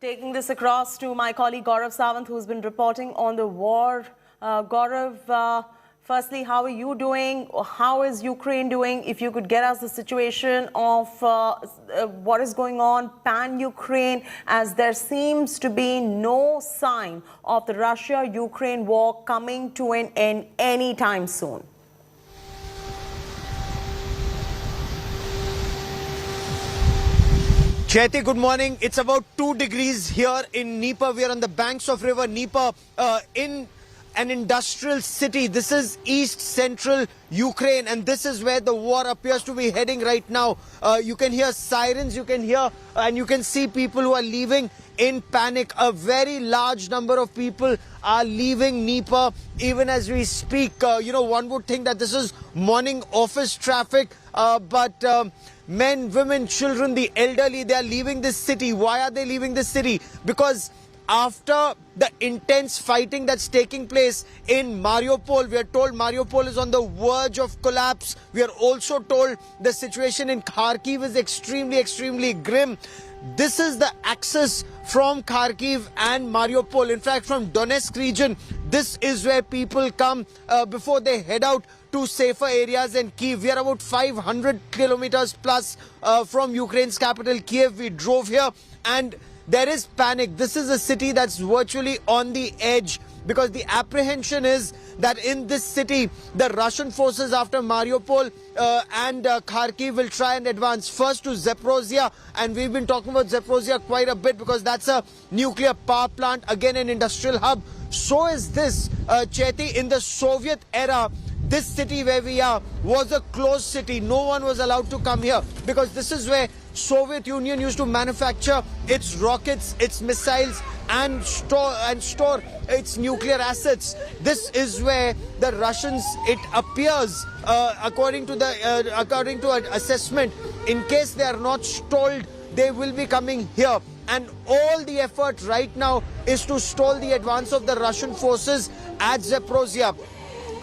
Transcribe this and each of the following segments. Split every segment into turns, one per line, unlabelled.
Taking this across to my colleague Gaurav Sawant, who's been reporting on the war. Gaurav, firstly, how are you doing? How is Ukraine doing? If you could get us the situation of what is going on pan-Ukraine, as there seems to be no sign of the Russia-Ukraine war coming to an end anytime soon.
Chaiti, good morning. It's about 2 degrees here in Dnieper. We are on the banks of river Dnieper in an industrial city. This is east central Ukraine, and this is where the war appears to be heading right now. You can hear sirens, you can hear and you can see people who are leaving in panic. A very large number of people are leaving Dnieper even as we speak. One would think that this is morning office traffic, but men, women, children, the elderly, they are leaving this city. Why are they leaving this city? Because after the intense fighting that's taking place in Mariupol, we are told Mariupol is on the verge of collapse. We are also told the situation in Kharkiv is extremely grim. This is the access from Kharkiv and Mariupol. In fact, from Donetsk region, this is where people come before they head out to safer areas in Kyiv. We are about 500 kilometers plus from Ukraine's capital, Kyiv. We drove here and there is panic. This is a city that's virtually on the edge, because the apprehension is that in this city, the Russian forces after Mariupol and Kharkiv will try and advance first to Zaporozhye. And we've been talking about Zaporozhye quite a bit because that's a nuclear power plant, again an industrial hub. So is this, Chaiti. In the Soviet era, this city where we are was a closed city. No one was allowed to come here because this is where Soviet Union used to manufacture its rockets, its missiles, and store its nuclear assets. This is where the Russians, it appears, according to an assessment, in case they are not stalled, they will be coming here. And all the effort right now is to stall the advance of the Russian forces at Zaporozhye.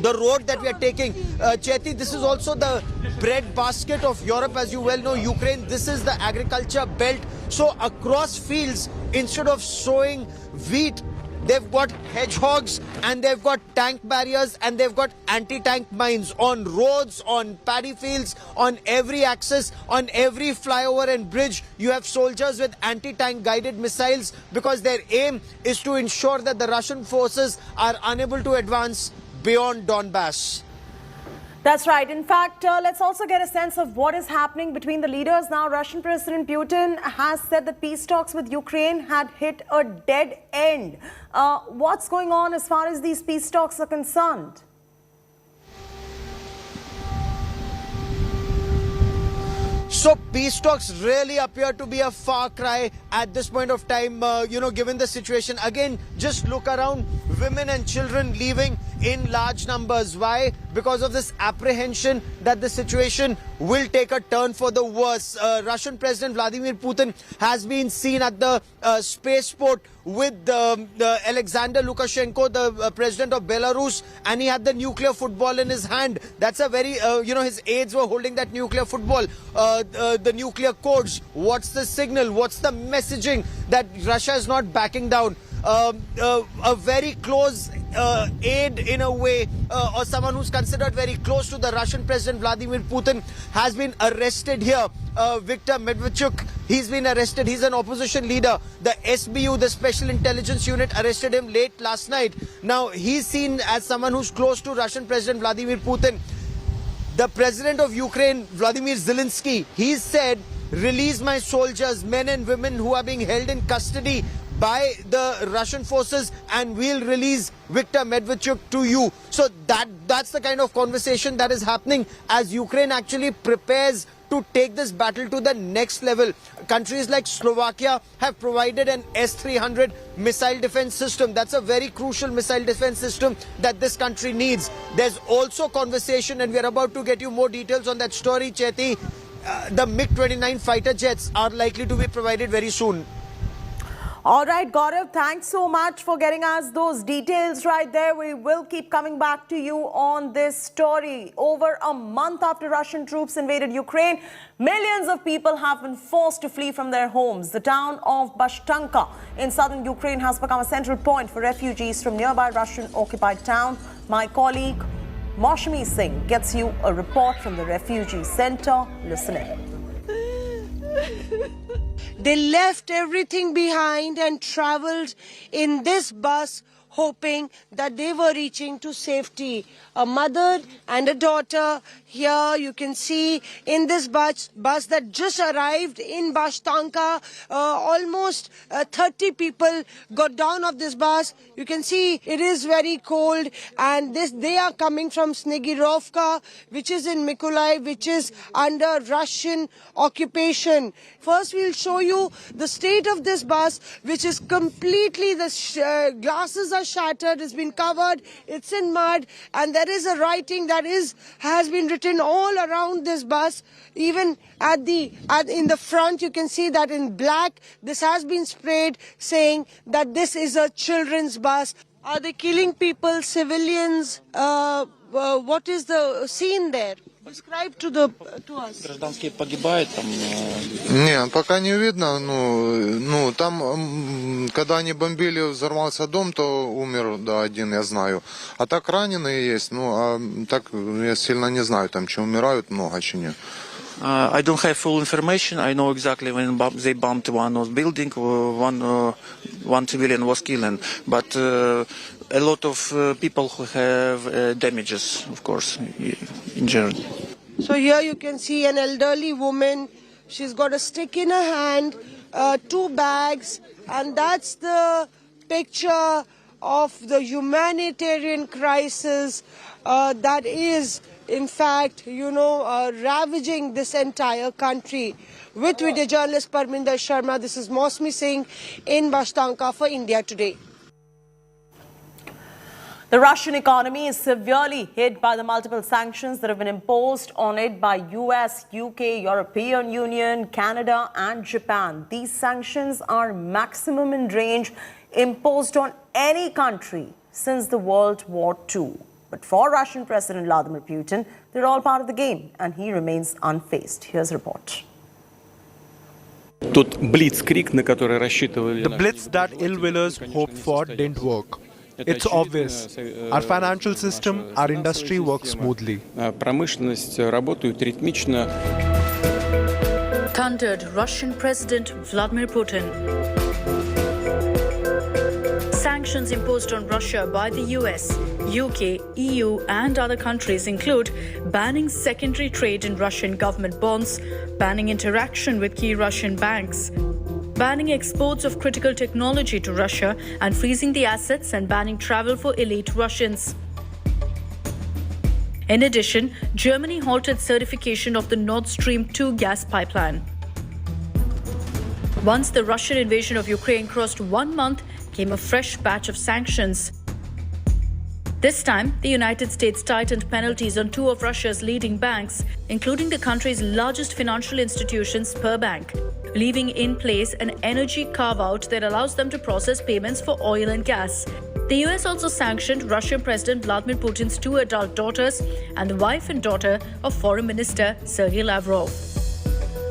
The road that we are taking, Chaiti, this is also the bread basket of Europe. As you well know, Ukraine, this is the agriculture belt. So across fields, instead of sowing wheat, they've got hedgehogs and they've got tank barriers and they've got anti-tank mines on roads, on paddy fields, on every axis, on every flyover and bridge. You have soldiers with anti-tank guided missiles because their aim is to ensure that the Russian forces are unable to advance beyond Donbass.
That's right. In fact, let's also get a sense of what is happening between the leaders now. Russian President Putin has said that peace talks with Ukraine had hit a dead end. What's going on as far as these peace talks are concerned?
So peace talks really appear to be a far cry at this point of time, given the situation. Again, just look around, women and children leaving in large numbers. Why? Because of this apprehension that the situation will take a turn for the worse. Russian President Vladimir Putin has been seen at the spaceport with Alexander Lukashenko, the president of Belarus, and he had the nuclear football in his hand. That's a very, his aides were holding that nuclear football. The nuclear codes, what's the signal, what's the messaging that Russia is not backing down. A very close aide in a way, or someone who's considered very close to the Russian President Vladimir Putin has been arrested here. Viktor Medvedchuk, he's been arrested. He's an opposition leader. The SBU, the Special Intelligence Unit, arrested him late last night. Now, he's seen as someone who's close to Russian President Vladimir Putin. The President of Ukraine, Vladimir Zelensky, he said, release my soldiers, men and women who are being held in custody by the Russian forces, and we'll release Viktor Medvedchuk to you. So that's the kind of conversation that is happening as Ukraine actually prepares to take this battle to the next level. Countries like Slovakia have provided an S-300 missile defense system. That's a very crucial missile defense system that this country needs. There's also conversation, and we're about to get you more details on that story, Chaiti. The MiG-29 fighter jets are likely to be provided very soon.
All right, Gaurav, thanks so much for getting us those details right there. We will keep coming back to you on this story. Over a month after Russian troops invaded Ukraine, millions of people have been forced to flee from their homes. The town of Bashtanka in southern Ukraine has become a central point for refugees from nearby Russian-occupied town. My colleague Mausami Singh gets you a report from the refugee center. Listen in.
They left everything behind and traveled in this bus, hoping that they were reaching to safety. A mother and a daughter here you can see in this bus that just arrived in Bashtanka. Almost 30 people got down of this bus. You can see it is very cold, and they are coming from Snigirovka, which is in Mykolaiv, which is under Russian occupation. First we'll show you the state of this bus, which is completely, the glasses are shattered, it's been covered, it's in mud, and there is a writing that has been written all around this bus. Even in the front you can see that in black this has been sprayed, saying that this is a children's bus. Are they killing people, civilians? What is the scene there? Describe to us.
Гражданские погибают там.
Не, пока не видно. Ну, там, когда они бомбили, взорвался дом, то умер, да, один, я знаю. А так раненые есть, а так я сильно не знаю, там, че умирают, много, че нет.
I don't have full information. I know exactly when they bombed one of building, one civilian was killed, but a lot of people who have damages, of course, injured.
So here you can see an elderly woman. She's got a stick in her hand, 2 bags, and that's the picture of the humanitarian crisis that is, in fact, ravaging this entire country. With video journalist Parminder Sharma, this is Mausami Singh in Bashtanka for India Today.
The Russian economy is severely hit by the multiple sanctions that have been imposed on it by US, UK, European Union, Canada and Japan. These sanctions are maximum in range imposed on any country since the World War II. But for Russian President Vladimir Putin, they're all part of the game and he remains unfazed. Here's a report.
The blitz that ill-willers hoped for didn't work. It's obvious. Our financial system, our industry works smoothly.
Thundered Russian President Vladimir Putin. Sanctions imposed on Russia by the US, UK, EU and other countries include banning secondary trade in Russian government bonds, banning interaction with key Russian banks, banning exports of critical technology to Russia and freezing the assets and banning travel for elite Russians. In addition, Germany halted certification of the Nord Stream 2 gas pipeline. Once the Russian invasion of Ukraine crossed 1 month, came a fresh batch of sanctions. This time, the United States tightened penalties on 2 of Russia's leading banks, including the country's largest financial institutions per bank, leaving in place an energy carve-out that allows them to process payments for oil and gas. The US also sanctioned Russian President Vladimir Putin's 2 adult daughters and the wife and daughter of Foreign Minister Sergei Lavrov.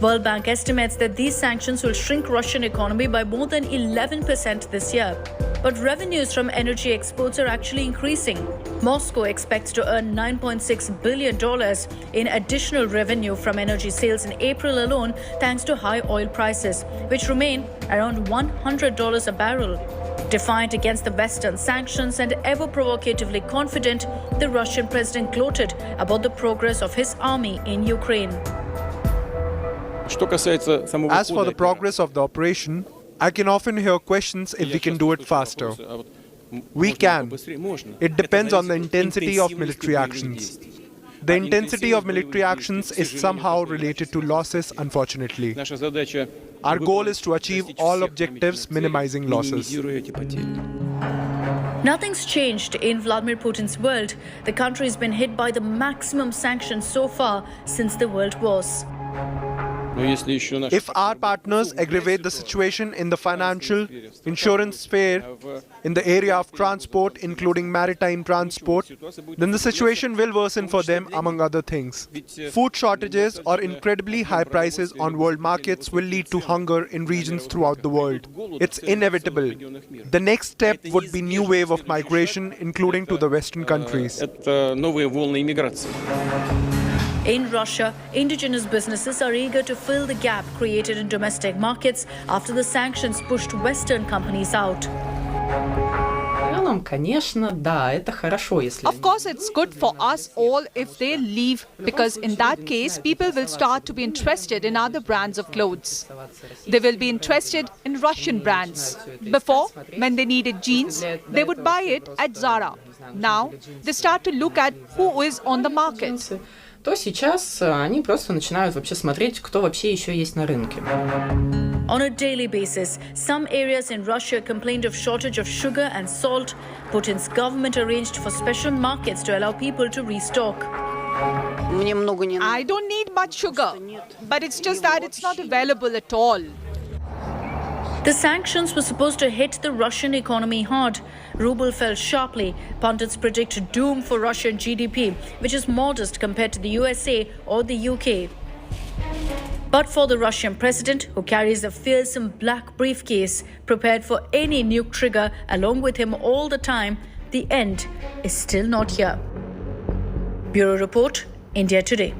World Bank estimates that these sanctions will shrink Russian economy by more than 11% this year. But revenues from energy exports are actually increasing. Moscow expects to earn $9.6 billion in additional revenue from energy sales in April alone, thanks to high oil prices, which remain around $100 a barrel. Defiant against the Western sanctions and ever provocatively confident, the Russian president gloated about the progress of his army in Ukraine.
As for the progress of the operation, I can often hear questions if we can do it faster. We can. It depends on the intensity of military actions. The intensity of military actions is somehow related to losses, unfortunately. Our goal is to achieve all objectives, minimizing losses.
Nothing's changed in Vladimir Putin's world. The country has been hit by the maximum sanctions so far since the World Wars.
If our partners aggravate the situation in the financial, insurance sphere, in the area of transport, including maritime transport, then the situation will worsen for them, among other things. Food shortages or incredibly high prices on world markets will lead to hunger in regions throughout the world. It's inevitable. The next step would be new wave of migration, including to the Western countries.
In Russia, indigenous businesses are eager to fill the gap created in domestic markets after the sanctions pushed Western companies out.
Of course, it's good for us all if they leave, because in that case, people will start to be interested in other brands of clothes. They will be interested in Russian brands. Before, when they needed jeans, they would buy it at Zara. Now, they start to look at who is on the market.
То сейчас они просто начинают вообще смотреть, кто вообще еще есть на рынке.
On a daily basis, some areas in Russia complained of shortage of sugar and salt. Putin's government arranged for special markets to allow people to restock.
I don't need much sugar, but it's just that it's not available at all.
The sanctions were supposed to hit the Russian economy hard. Ruble fell sharply. Pundits predict doom for Russian GDP, which is modest compared to the USA or the UK. But for the Russian president, who carries a fearsome black briefcase, prepared for any nuke trigger along with him all the time, the end is still not here. Bureau Report, India Today.